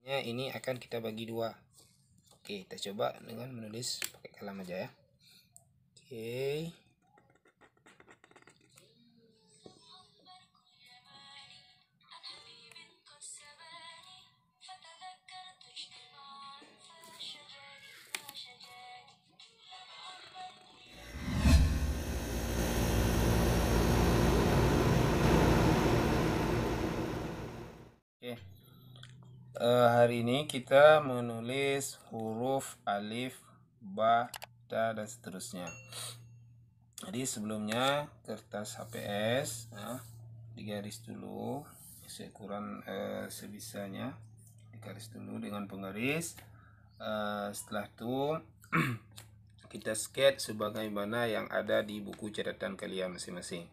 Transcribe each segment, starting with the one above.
Ini akan kita bagi dua. Oke, kita coba dengan menulis pakai kalam aja ya. Oke. Hari ini kita menulis huruf alif, ba, ta, dan seterusnya. Jadi sebelumnya kertas HPS digaris dulu seukuran sebisanya, digaris dulu dengan penggaris. Setelah itu kita sketch sebagaimana yang ada di buku catatan kalian masing-masing.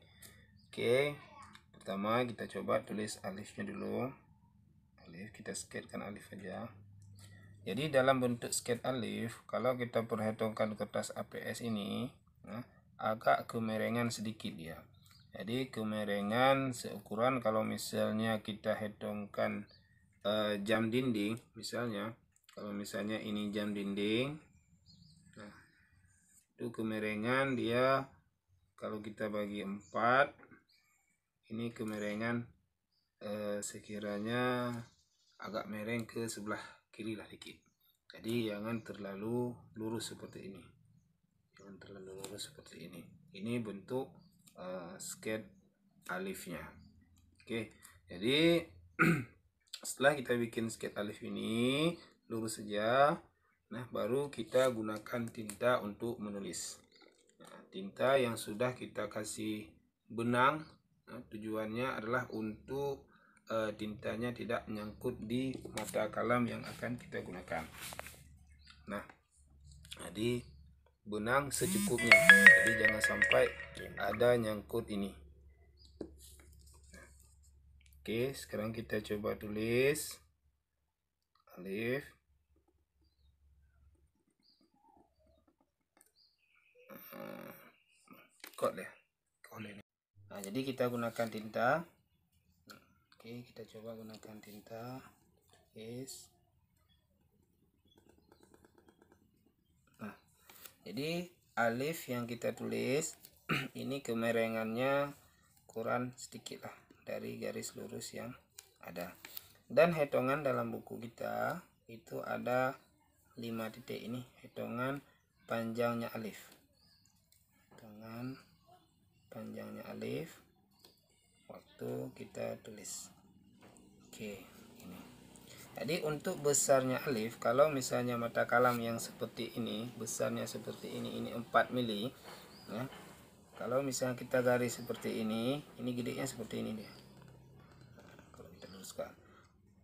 Oke, pertama kita coba tulis alifnya dulu. Alif, kita sketchkan alif aja. Jadi dalam bentuk sketch alif, kalau kita perhitungkan kertas APS ini, agak kemerengan sedikit dia. Jadi kemerengan seukuran kalau misalnya kita hitungkan jam dinding, misalnya kalau misalnya ini jam dinding, nah itu kemerengan dia kalau kita bagi 4, ini kemerengan sekiranya agak mereng ke sebelah kiri lah dikit. Jadi jangan terlalu lurus seperti ini. Jangan terlalu lurus seperti ini. Ini bentuk sketch alifnya. Oke, jadi setelah kita bikin sketch alif ini lurus saja. Nah, baru kita gunakan tinta untuk menulis. Nah, tinta yang sudah kita kasih benang, tujuannya adalah untuk tintanya tidak menyangkut di mata kalam yang akan kita gunakan. Nah, jadi benang secukupnya, jadi jangan sampai ada nyangkut ini. Oke, sekarang kita coba tulis alif. Nah, jadi kita gunakan tinta. Oke, kita coba gunakan tinta. Yes. Nah, jadi alif yang kita tulis ini kemerengannya kurang sedikit lah dari garis lurus yang ada. Dan hitungan dalam buku kita itu ada 5 titik ini, hitungan panjangnya alif. Hitungan panjangnya alif waktu kita tulis. Oke, ini. Jadi untuk besarnya alif, kalau misalnya mata kalam yang seperti ini, besarnya seperti ini 4 mili ya. Kalau misalnya kita garis seperti ini gedenya seperti ini dia. Nah, kalau kita luruskan.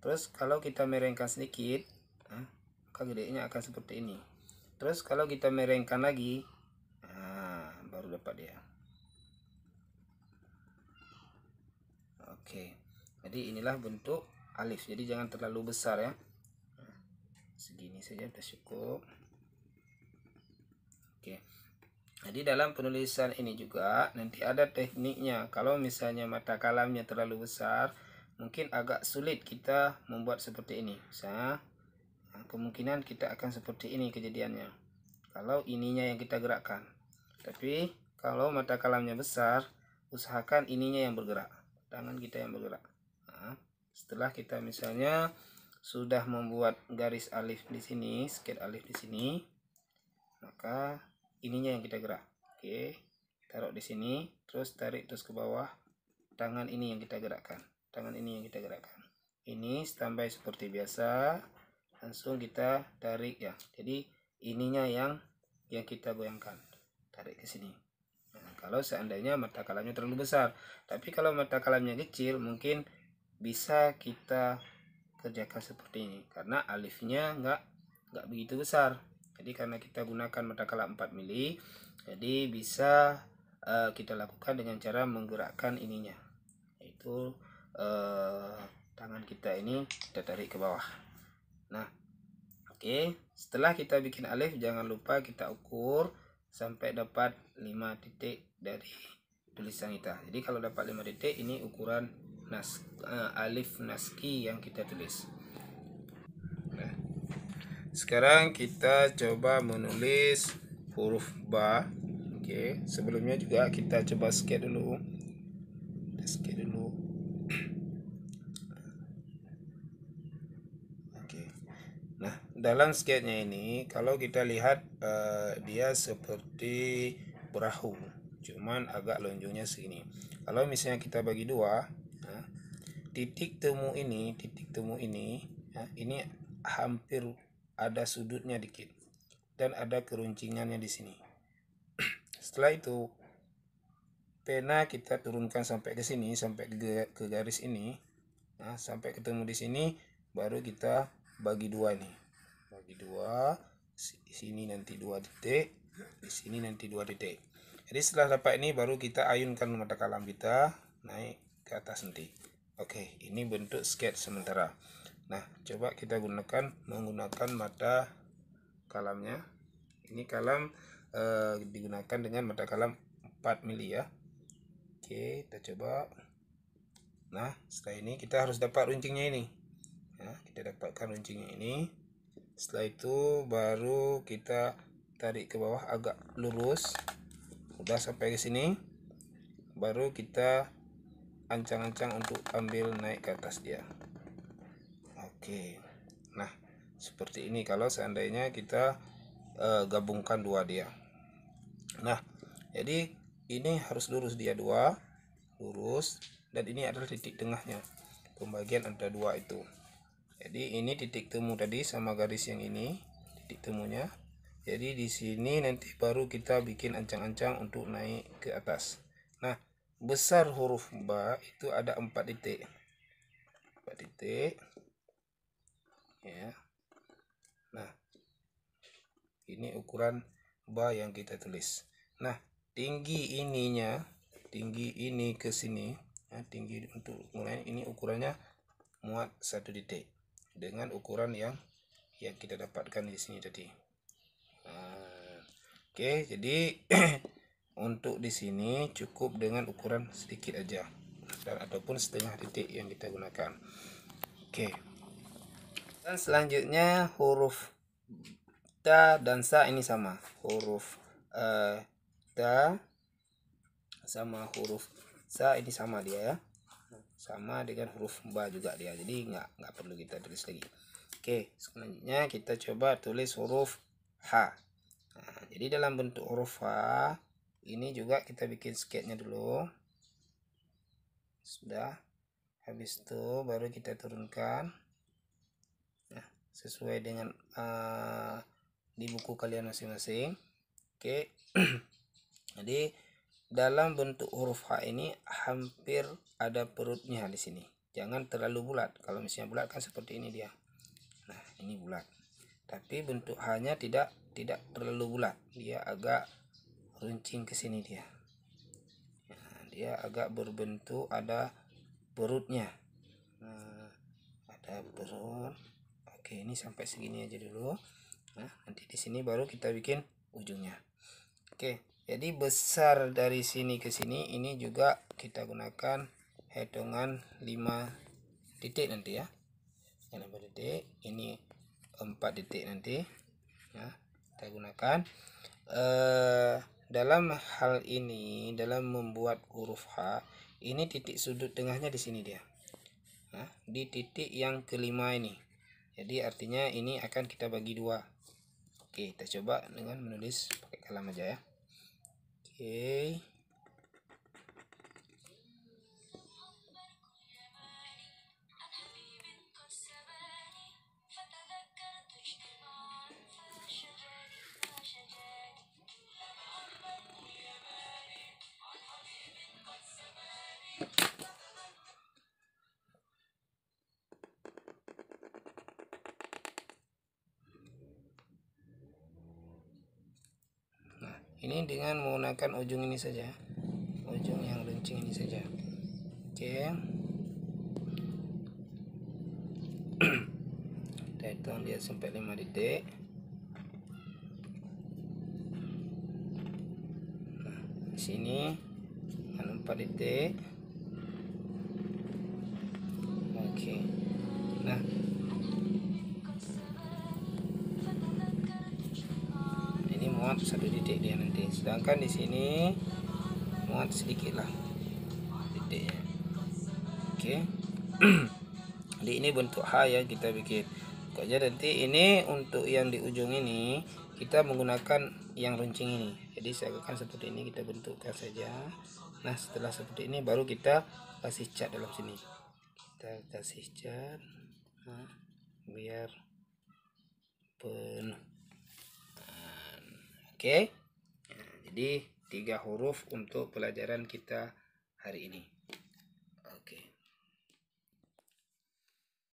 Terus kalau kita merengkan sedikit, maka gedenya akan seperti ini. Terus kalau kita merengkan lagi, baru dapat dia. Oke, jadi inilah bentuk alif. Jadi jangan terlalu besar ya. Segini saja sudah cukup. Oke. Jadi dalam penulisan ini juga nanti ada tekniknya. Kalau misalnya mata kalamnya terlalu besar, mungkin agak sulit kita membuat seperti ini. Misalnya, kemungkinan kita akan seperti ini kejadiannya. Kalau ininya yang kita gerakkan. Tapi kalau mata kalamnya besar, usahakan ininya yang bergerak. Tangan kita yang bergerak. Nah, setelah kita misalnya sudah membuat garis alif di sini, sketch alif di sini, maka ininya yang kita gerak. Oke, taruh di sini, terus tarik terus ke bawah. Tangan ini yang kita gerakkan. Tangan ini yang kita gerakkan. Ini standby seperti biasa. Langsung kita tarik ya. Jadi ininya yang kita goyangkan. Tarik ke sini. Nah, kalau seandainya mata kalamnya terlalu besar. Tapi kalau mata kalamnya kecil, mungkin bisa kita kerjakan seperti ini. Karena alifnya nggak begitu besar. Jadi karena kita gunakan mata kalam 4 mili, jadi bisa kita lakukan dengan cara menggerakkan ininya. Yaitu tangan kita ini kita tarik ke bawah. Nah, oke, setelah kita bikin alif, jangan lupa kita ukur sampai dapat 5 titik dari tulisan kita. Jadi kalau dapat 5 titik, ini ukuran alif naski yang kita tulis. sekarang kita coba menulis huruf ba. Oke, sebelumnya juga kita coba sketch dulu. Oke. Nah, dalam sketchnya ini kalau kita lihat dia seperti perahu, cuman agak lonjongnya segini. Kalau misalnya kita bagi dua, nah, titik temu ini, nah, ini hampir ada sudutnya dikit dan ada keruncingannya di sini. Setelah itu pena kita turunkan sampai ke sini, sampai ke garis ini. Nah, sampai ketemu di sini baru kita bagi dua ini. Bagi dua, di sini nanti 2 titik, di sini nanti 2 titik. Jadi setelah dapat ini baru kita ayunkan mata kalam kita naik ke atas nanti. Oke, ini bentuk sketch sementara. Nah, coba kita menggunakan mata kalamnya. Ini kalam digunakan dengan mata kalam 4 mili ya. Oke, kita coba. Nah, setelah ini kita harus dapat runcingnya ini. Nah, kita dapatkan runcingnya ini. Setelah itu baru kita tarik ke bawah agak lurus. Udah sampai ke sini. Baru kita ancang-ancang untuk ambil naik ke atas dia. Oke. Nah, seperti ini kalau seandainya kita gabungkan dua dia. Nah, jadi ini harus lurus dia dua, lurus, dan ini adalah titik tengahnya, pembagian antara dua itu. Jadi ini titik temu tadi sama garis yang ini titik temunya. Jadi di sini nanti baru kita bikin ancang-ancang untuk naik ke atas. Nah, besar huruf ba itu ada 4 titik. 4 titik. Ya. Nah, ini ukuran ba yang kita tulis. Nah, tinggi ininya, tinggi ini ke sini, nah, tinggi untuk mulai ini ukurannya muat 1 titik dengan ukuran yang kita dapatkan di sini tadi. Nah, oke, jadi untuk di sini cukup dengan ukuran sedikit aja, dan ataupun setengah titik yang kita gunakan. Oke. Dan selanjutnya huruf ta dan sa ini sama. Huruf ta sama huruf sa ini sama dia ya. Sama dengan huruf ba juga dia. Jadi nggak perlu kita tulis lagi. Oke, selanjutnya kita coba tulis huruf H. Nah, jadi dalam bentuk huruf H ini juga kita bikin sketchnya dulu. Sudah. Habis itu baru kita turunkan. Nah, sesuai dengan di buku kalian masing-masing. Oke. Jadi dalam bentuk huruf H ini hampir ada perutnya di sini. Jangan terlalu bulat. Kalau misalnya bulat kan seperti ini dia. Nah, ini bulat. Tapi bentuk H-nya tidak terlalu bulat. Dia agak runcing ke sini dia. Nah, dia agak berbentuk ada perutnya. Nah, ada perut. Oke, ini sampai segini aja dulu. Nah, nanti di sini baru kita bikin ujungnya. Oke, jadi besar dari sini ke sini ini juga kita gunakan hitungan 5 titik nanti ya. 5 titik, ini 4 titik nanti. Nah, kita gunakan dalam hal ini, dalam membuat huruf H, ini titik sudut tengahnya di sini dia. Nah, di titik yang kelima ini. Jadi artinya ini akan kita bagi dua. Oke, kita coba dengan menulis pakai kalam aja ya. Oke. Ini dengan menggunakan ujung ini saja, ujung yang runcing ini saja. Oke. Kita hitung dia sampai 5 titik. Nah, di sini dengan 4 titik. Oke. Nah, muat 1 titik dia nanti. Sedangkan di sini muat sedikit lah titiknya. Oke. Jadi ini bentuk H ya kita bikin. Aja nanti ini untuk yang di ujung ini kita menggunakan yang runcing ini. Jadi saya akan seperti ini, kita bentukkan saja. Nah setelah seperti ini baru kita kasih cat dalam sini. Kita kasih cat, nah, biar penuh. Oke. Nah, jadi 3 huruf untuk pelajaran kita hari ini.